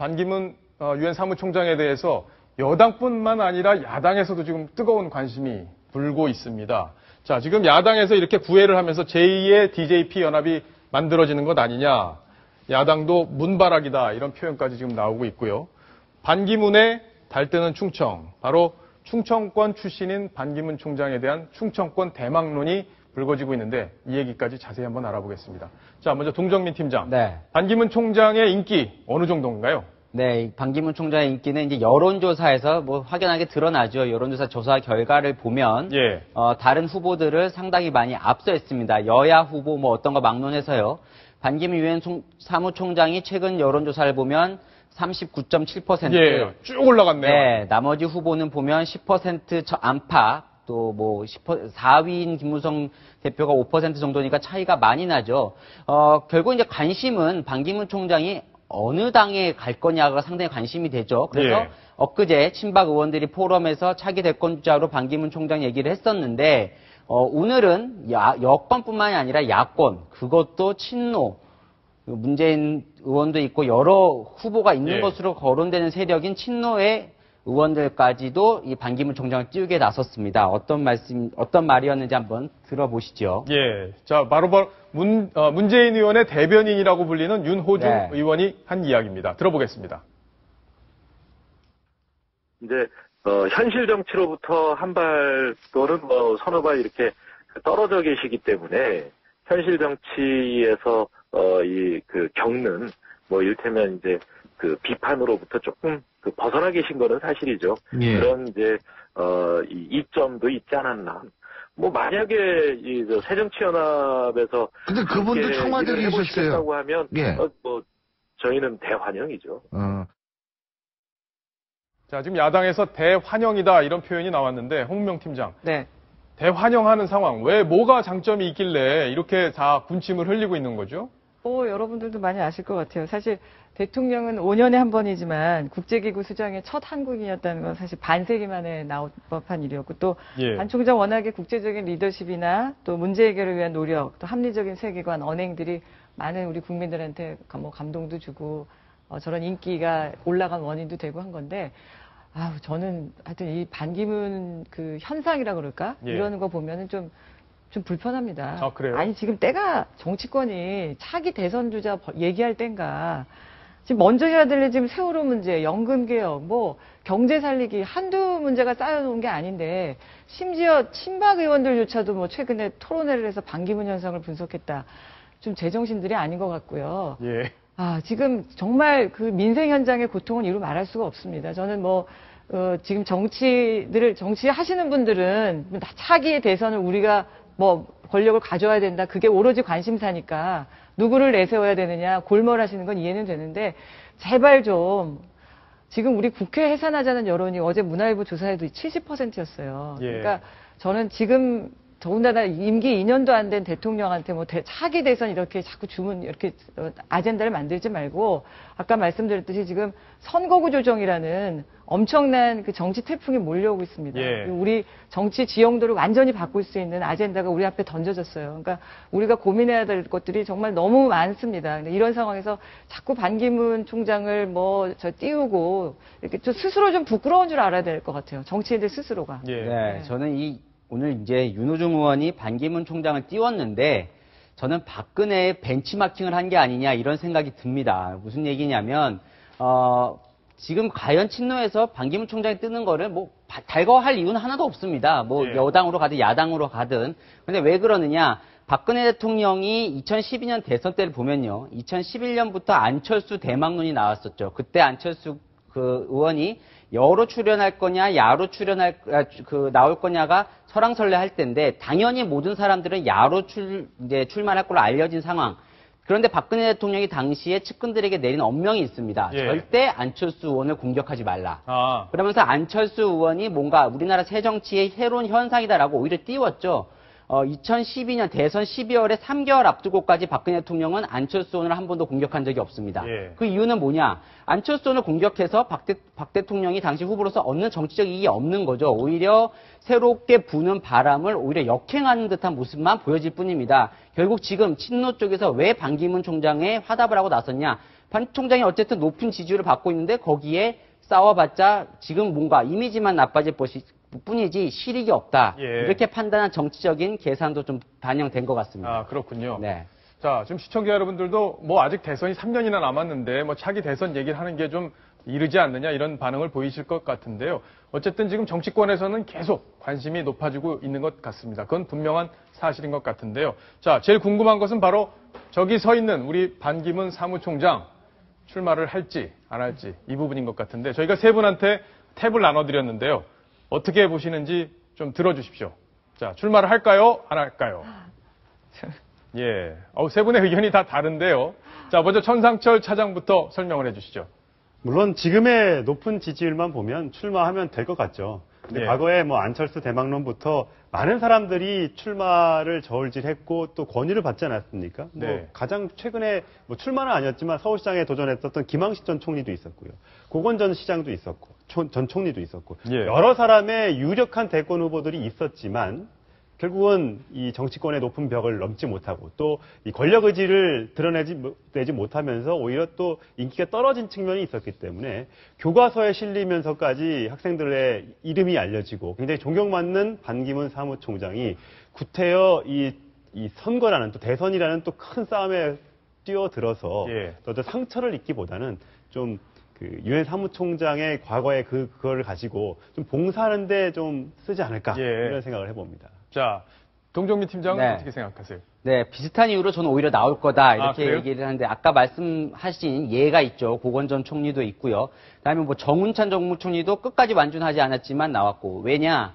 반기문 유엔 사무총장에 대해서 여당뿐만 아니라 야당에서도 지금 뜨거운 관심이 불고 있습니다. 자, 지금 야당에서 이렇게 구애를 하면서 제2의 DJP 연합이 만들어지는 것 아니냐. 야당도 문바락이다. 이런 표현까지 지금 나오고 있고요. 반기문의 달뜨는 충청. 바로 충청권 출신인 반기문 총장에 대한 충청권 대망론이 불거지고 있는데 이 얘기까지 자세히 한번 알아보겠습니다. 자, 먼저 동정민 팀장. 네. 반기문 총장의 인기 어느 정도인가요? 네, 반기문 총장의 인기는 이제 여론조사에서 뭐 확연하게 드러나죠. 여론조사 조사 결과를 보면 예. 다른 후보들을 상당히 많이 앞서 있습니다. 여야 후보 뭐 어떤 거 막론해서요. 반기문 유엔 사무총장이 최근 여론조사를 보면 39.7%. 예, 쭉 올라갔네요. 네, 나머지 후보는 보면 10% 안팎, 또 뭐 4위인 김무성 대표가 5% 정도니까 차이가 많이 나죠. 결국 이제 관심은 반기문 총장이 어느 당에 갈 거냐가 상당히 관심이 되죠. 그래서 예. 엊그제 친박 의원들이 포럼에서 차기 대권 주자로 반기문 총장 얘기를 했었는데 오늘은 여권뿐만이 아니라 야권, 그것도 친노, 문재인 의원도 있고 여러 후보가 있는 예. 것으로 거론되는 세력인 친노의 의원들까지도 이 반기문 총장을 띄우게 나섰습니다. 어떤 말이었는지 한번 들어보시죠. 예. 자, 바로 문재인 의원의 대변인이라고 불리는 윤호중 네. 의원이 한 이야기입니다. 들어보겠습니다. 이제 현실 정치로부터 한 발 또는 뭐 서너 발 이렇게 떨어져 계시기 때문에 현실 정치에서 겪는 뭐 이를테면 이제 그 비판으로부터 조금 벗어나 계신 거는 사실이죠. 예. 그런 이제 이 이점도 있지 않았나. 뭐 만약에 이 새정치연합에서 근데 그분도 청와대에 있었어요. 하면 예. 뭐 저희는 대환영이죠. 자, 지금 야당에서 대환영이다 이런 표현이 나왔는데 홍문명 팀장. 네. 대환영하는 상황. 왜 뭐가 장점이 있길래 이렇게 다 군침을 흘리고 있는 거죠? 여러분들도 많이 아실 것 같아요. 사실 대통령은 5년에 한 번이지만 국제기구 수장의 첫 한국인이었다는 건 사실 반세기 만에 나올 법한 일이었고 또 예. 반 총장 워낙에 국제적인 리더십이나 또 문제 해결을 위한 노력, 또 합리적인 세계관, 언행들이 많은 우리 국민들한테 뭐 감동도 주고 저런 인기가 올라간 원인도 되고 한 건데 저는 하여튼 이 반기문 그 현상이라 그럴까? 예. 이러는 거 보면은 좀 불편합니다. 아, 그래요? 아니, 지금 때가 정치권이 차기 대선 주자 얘기할 땐가. 지금 먼저 해야 될 지금 세월호 문제, 연금 개혁, 뭐 경제 살리기 한두 문제가 쌓여놓은 게 아닌데 심지어 친박 의원들조차도 뭐 최근에 토론회를 해서 반기문 현상을 분석했다. 좀 제정신들이 아닌 것 같고요. 예. 지금 정말 그 민생 현장의 고통은 이루 말할 수가 없습니다. 저는 지금 정치 하시는 분들은 차기 대선을 우리가 뭐 권력을 가져와야 된다. 그게 오로지 관심사니까 누구를 내세워야 되느냐 골몰하시는 건 이해는 되는데 제발 좀 지금 우리 국회 해산하자는 여론이 어제 문화일보 조사에도 70%였어요. 예. 그러니까 저는 지금 더군다나 임기 2년도 안 된 대통령한테 뭐 차기 대선 이렇게 자꾸 이렇게 아젠다를 만들지 말고 아까 말씀드렸듯이 지금 선거구 조정이라는 엄청난 그 정치 태풍이 몰려오고 있습니다. 예. 우리 정치 지형도를 완전히 바꿀 수 있는 아젠다가 우리 앞에 던져졌어요. 그러니까 우리가 고민해야 될 것들이 정말 너무 많습니다. 근데 이런 상황에서 자꾸 반기문 총장을 띄우고 이렇게 좀 스스로 좀 부끄러운 줄 알아야 될 것 같아요. 정치인들 스스로가. 예. 네, 저는 오늘 이제 윤호중 의원이 반기문 총장을 띄웠는데 저는 박근혜의 벤치마킹을 한 게 아니냐 이런 생각이 듭니다. 무슨 얘기냐면 지금 과연 친노에서 반기문 총장이 뜨는 거를 뭐 달거할 이유는 하나도 없습니다. 뭐 예. 여당으로 가든 야당으로 가든. 근데 왜 그러느냐? 박근혜 대통령이 2012년 대선 때를 보면요. 2011년부터 안철수 대망론이 나왔었죠. 그때 안철수 그 의원이 여로 출연할 거냐, 야로 나올 거냐가 설왕설래할 때인데, 당연히 모든 사람들은 야로 출마할 걸로 알려진 상황. 그런데 박근혜 대통령이 당시에 측근들에게 내린 엄명이 있습니다. 예. 절대 안철수 의원을 공격하지 말라. 그러면서 안철수 의원이 뭔가 우리나라 새정치의 새로운 현상이다라고 오히려 띄웠죠. 2012년 대선 12월에 3개월 앞두고까지 박근혜 대통령은 안철수 의원을 한 번도 공격한 적이 없습니다. 예. 그 이유는 뭐냐? 안철수 의원을 공격해서 박 대통령이 당시 후보로서 얻는 정치적 이익이 없는 거죠. 오히려 새롭게 부는 바람을 오히려 역행하는 듯한 모습만 보여질 뿐입니다. 결국 지금 친노 쪽에서 왜 반기문 총장에 화답을 하고 나섰냐? 반 총장이 어쨌든 높은 지지율을 받고 있는데 거기에 싸워봤자 지금 뭔가 이미지만 나빠질 뿐이지 실익이 없다. 예. 이렇게 판단한 정치적인 계산도 좀 반영된 것 같습니다. 아, 그렇군요. 네. 자, 지금 시청자 여러분들도 뭐 아직 대선이 3년이나 남았는데 뭐 차기 대선 얘기를 하는 게 좀 이르지 않느냐 이런 반응을 보이실 것 같은데요. 어쨌든 지금 정치권에서는 계속 관심이 높아지고 있는 것 같습니다. 그건 분명한 사실인 것 같은데요. 자, 제일 궁금한 것은 바로 저기 서 있는 우리 반기문 사무총장 출마를 할지 안 할지 이 부분인 것 같은데 저희가 세 분한테 탭을 나눠드렸는데요. 어떻게 보시는지 좀 들어주십시오. 자, 출마를 할까요? 안 할까요? 예. 세 분의 의견이 다 다른데요. 자, 먼저 천상철 차장부터 설명을 해주시죠. 물론 지금의 높은 지지율만 보면 출마하면 될 것 같죠. 근데 예. 과거에 뭐 안철수 대망론부터 많은 사람들이 출마를 저울질했고 또 권유를 받지 않았습니까? 네. 뭐 가장 최근에 뭐 출마는 아니었지만 서울시장에 도전했었던 김항식 전 총리도 있었고요. 고건 전 시장도 있었고 전 총리도 있었고 예. 여러 사람의 유력한 대권 후보들이 있었지만 결국은 이 정치권의 높은 벽을 넘지 못하고 또 이 권력 의지를 드러내지 못하면서 오히려 또 인기가 떨어진 측면이 있었기 때문에 교과서에 실리면서까지 학생들의 이름이 알려지고 굉장히 존경받는 반기문 사무총장이 구태여 이 선거라는 또 대선이라는 또 큰 싸움에 뛰어들어서 예. 또 상처를 입기보다는 좀 그 유엔 사무총장의 과거의 그거를 가지고 좀 봉사하는데 좀 쓰지 않을까 예. 이런 생각을 해봅니다. 자, 동정민 팀장은 네. 어떻게 생각하세요? 네, 비슷한 이유로 저는 오히려 나올 거다 이렇게 그래요? 얘기를 하는데 아까 말씀하신 예가 있죠. 고건 전 총리도 있고요. 그다음에 뭐 정운찬 정무총리도 끝까지 완준하지 않았지만 나왔고 왜냐?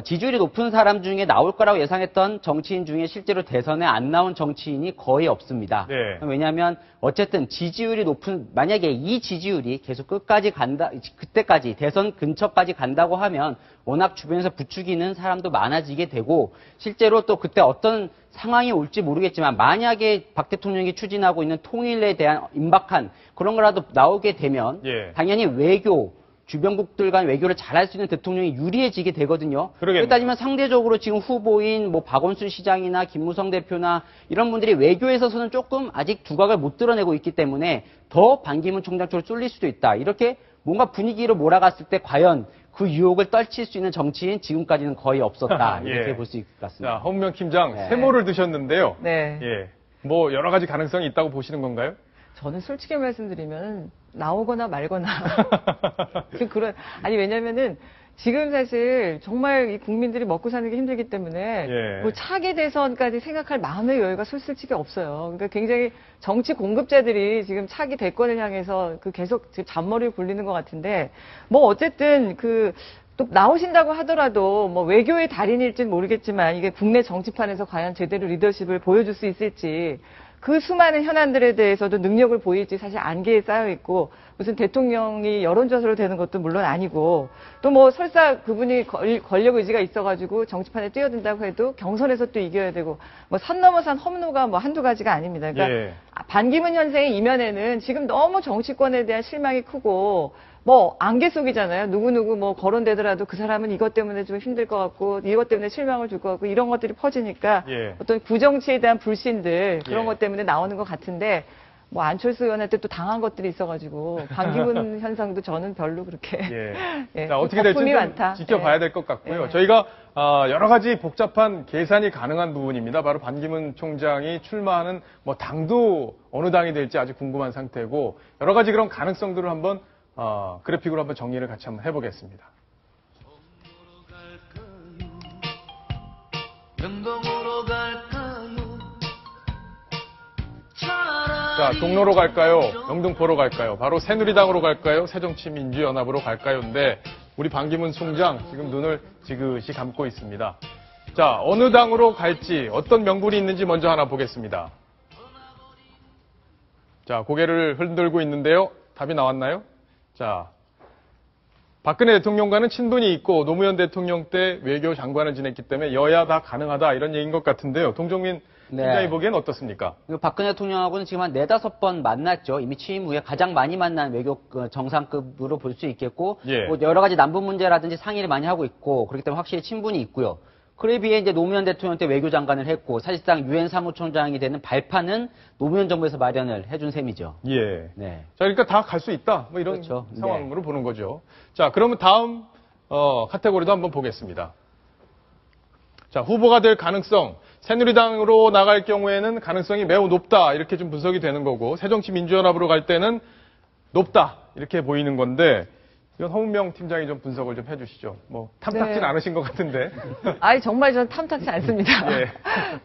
지지율이 높은 사람 중에 나올 거라고 예상했던 정치인 중에 실제로 대선에 안 나온 정치인이 거의 없습니다. 네. 왜냐하면 어쨌든 지지율이 높은 만약에 이 지지율이 계속 끝까지 간다 그때까지 대선 근처까지 간다고 하면 워낙 주변에서 부추기는 사람도 많아지게 되고 실제로 또 그때 어떤 상황이 올지 모르겠지만 만약에 박 대통령이 추진하고 있는 통일에 대한 임박한 그런 거라도 나오게 되면 예. 당연히 외교 주변국들 간 외교를 잘할 수 있는 대통령이 유리해지게 되거든요. 그러겠네요. 그렇게 따지면 상대적으로 지금 후보인 뭐 박원순 시장이나 김무성 대표나 이런 분들이 외교에 있어서는 조금 아직 두각을 못 드러내고 있기 때문에 더 반기문 총장 쪽으로 쏠릴 수도 있다. 이렇게 뭔가 분위기로 몰아갔을 때 과연 그 유혹을 떨칠 수 있는 정치인 지금까지는 거의 없었다. 이렇게 예. 볼 수 있을 것 자, 같습니다. 홍명 팀장 네. 세모를 드셨는데요. 네. 예. 뭐 여러 가지 가능성이 있다고 보시는 건가요? 저는 솔직히 말씀드리면 나오거나 말거나 아니 왜냐면은 지금 사실 정말 이 국민들이 먹고 사는 게 힘들기 때문에 예. 뭐 차기 대선까지 생각할 마음의 여유가 솔직히 없어요. 그러니까 굉장히 정치 공급자들이 지금 차기 대권을 향해서 계속 지금 잔머리를 굴리는 것 같은데 뭐 어쨌든 또 나오신다고 하더라도 뭐 외교의 달인일지는 모르겠지만 이게 국내 정치판에서 과연 제대로 리더십을 보여줄 수 있을지 그 수많은 현안들에 대해서도 능력을 보일지 사실 안개에 쌓여 있고 무슨 대통령이 여론조사로 되는 것도 물론 아니고 또 뭐 설사 그분이 권력 의지가 있어가지고 정치판에 뛰어든다고 해도 경선에서 또 이겨야 되고 뭐 산 넘어 산 험로가 뭐 한두 가지가 아닙니다. 그러니까 예. 반기문 현생의 이면에는 지금 너무 정치권에 대한 실망이 크고 뭐 안개 속이잖아요. 누구누구 뭐 거론되더라도 그 사람은 이것 때문에 좀 힘들 것 같고 이것 때문에 실망을 줄 것 같고 이런 것들이 퍼지니까 예. 어떤 구정치에 대한 불신들 그런 예. 것 때문에 나오는 것 같은데 뭐 안철수 의원한테 또 당한 것들이 있어가지고 반기문 현상도 저는 별로 그렇게 예. 예, 자, 어떻게 될지 거품이 좀 많다. 지켜봐야 예. 될 것 같고요. 예. 저희가 여러 가지 복잡한 계산이 가능한 부분입니다. 바로 반기문 총장이 출마하는 뭐 당도 어느 당이 될지 아주 궁금한 상태고 여러 가지 그런 가능성들을 한번 그래픽으로 한번 정리를 같이 한번 해보겠습니다. 명동으로 갈까요? 자, 동로로 갈까요? 영등포로 갈까요? 바로 새누리당으로 갈까요? 새정치민주연합으로 갈까요?인데 우리 반기문 총장 지금 눈을 지그시 감고 있습니다. 자, 어느 당으로 갈지 어떤 명분이 있는지 먼저 하나 보겠습니다. 자, 고개를 흔들고 있는데요. 답이 나왔나요? 자, 박근혜 대통령과는 친분이 있고 노무현 대통령 때 외교장관을 지냈기 때문에 여야 다 가능하다 이런 얘기인 것 같은데요. 동정민 네. 팀장이 보기엔 어떻습니까? 박근혜 대통령하고는 지금 한 4-5번 만났죠. 이미 취임 후에 가장 많이 만난 외교 정상급으로 볼 수 있겠고 예. 뭐 여러 가지 남북 문제라든지 상의를 많이 하고 있고 그렇기 때문에 확실히 친분이 있고요. 그에 비해 이제 노무현 대통령 때 외교장관을 했고 사실상 유엔 사무총장이 되는 발판은 노무현 정부에서 마련을 해준 셈이죠. 예. 네. 자, 그러니까 다 갈 수 있다. 뭐 이런 그렇죠. 상황으로 보는 거죠. 자, 그러면 다음 카테고리도 한번 보겠습니다. 자, 후보가 될 가능성. 새누리당으로 나갈 경우에는 가능성이 매우 높다. 이렇게 좀 분석이 되는 거고, 새정치민주연합으로 갈 때는 높다. 이렇게 보이는 건데, 이건 허문명 팀장이 좀 분석을 좀 해주시죠. 뭐 탐탁진 네. 않으신 것 같은데. 아니 정말 전 탐탁지 않습니다. 예.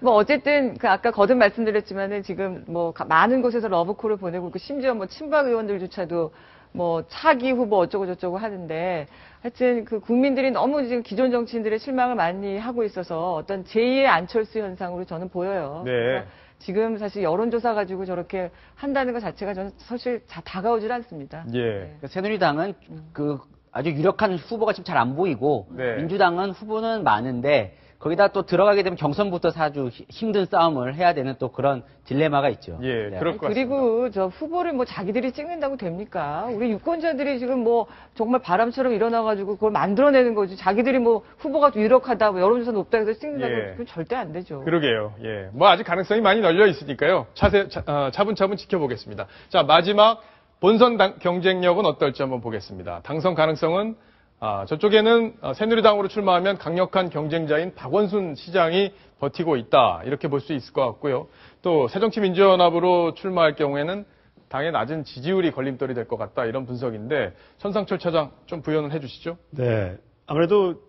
뭐 어쨌든 그 아까 거듭 말씀드렸지만은 지금 뭐 많은 곳에서 러브콜을 보내고 있고 심지어 뭐 친박 의원들조차도 뭐 차기 후보 어쩌고 저쩌고 하는데 하여튼 그 국민들이 너무 지금 기존 정치인들의 실망을 많이 하고 있어서 어떤 제2의 안철수 현상으로 저는 보여요. 네. 그래서 지금 사실 여론조사 가지고 저렇게 한다는 것 자체가 저는 사실 다가오질 않습니다. 예. 새누리당은 그 아주 유력한 후보가 지금 잘 안 보이고 네. 민주당은 후보는 많은데 거기다 또 들어가게 되면 경선부터 아주 힘든 싸움을 해야 되는 또 그런 딜레마가 있죠. 예, 네. 그럴 것 같습니다. 그리고 저 후보를 뭐 자기들이 찍는다고 됩니까? 우리 유권자들이 지금 뭐 정말 바람처럼 일어나가지고 그걸 만들어내는 거지. 자기들이 뭐 후보가 유력하다, 뭐 여론조사 높다 해서 찍는다고 예. 그건 절대 안 되죠. 그러게요. 예. 뭐 아직 가능성이 많이 널려 있으니까요. 차분차분 지켜보겠습니다. 자, 마지막 본선 경쟁력은 어떨지 한번 보겠습니다. 당선 가능성은 저쪽에는 새누리당으로 출마하면 강력한 경쟁자인 박원순 시장이 버티고 있다. 이렇게 볼 수 있을 것 같고요. 또 새정치민주연합으로 출마할 경우에는 당의 낮은 지지율이 걸림돌이 될 것 같다. 이런 분석인데 천상철 차장 좀 부연을 해주시죠. 네. 아무래도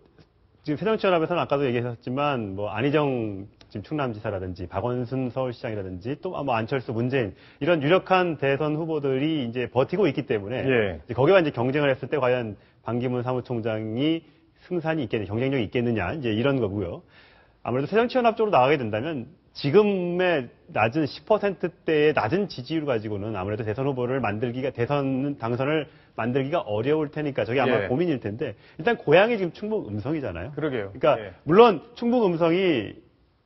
지금 새정치연합에서는 아까도 얘기하셨지만 뭐 안희정 지금 충남지사라든지 박원순 서울시장이라든지 또 뭐 안철수, 문재인 이런 유력한 대선 후보들이 이제 버티고 있기 때문에 예. 이제 거기와 이제 경쟁을 했을 때 과연 반기문 사무총장이 승산이 있겠느냐, 경쟁력이 있겠느냐 이제 이런 거고요. 아무래도 새정치연합 쪽으로 나가게 된다면 지금의 낮은 10%대의 낮은 지지율 가지고는 아무래도 대선 후보를 대선 당선을 만들기가 어려울 테니까 저게 아마 예. 고민일 텐데 일단 고향이 지금 충북 음성이잖아요. 그러게요. 그러니까 예. 물론 충북 음성이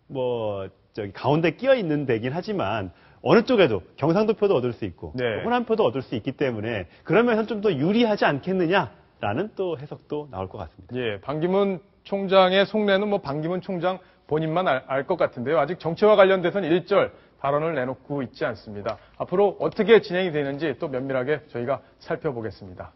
뭐 저기 가운데 끼어 있는 데긴 하지만 어느 쪽에도 경상도 표도 얻을 수 있고 네. 호남 표도 얻을 수 있기 때문에 그러면서 좀 더 유리하지 않겠느냐라는 또 해석도 나올 것 같습니다. 예, 반기문 총장의 속내는 뭐 반기문 총장 본인만 알 것 같은데요. 아직 정치와 관련돼서는 일절 발언을 내놓고 있지 않습니다. 앞으로 어떻게 진행이 되는지 또 면밀하게 저희가 살펴보겠습니다.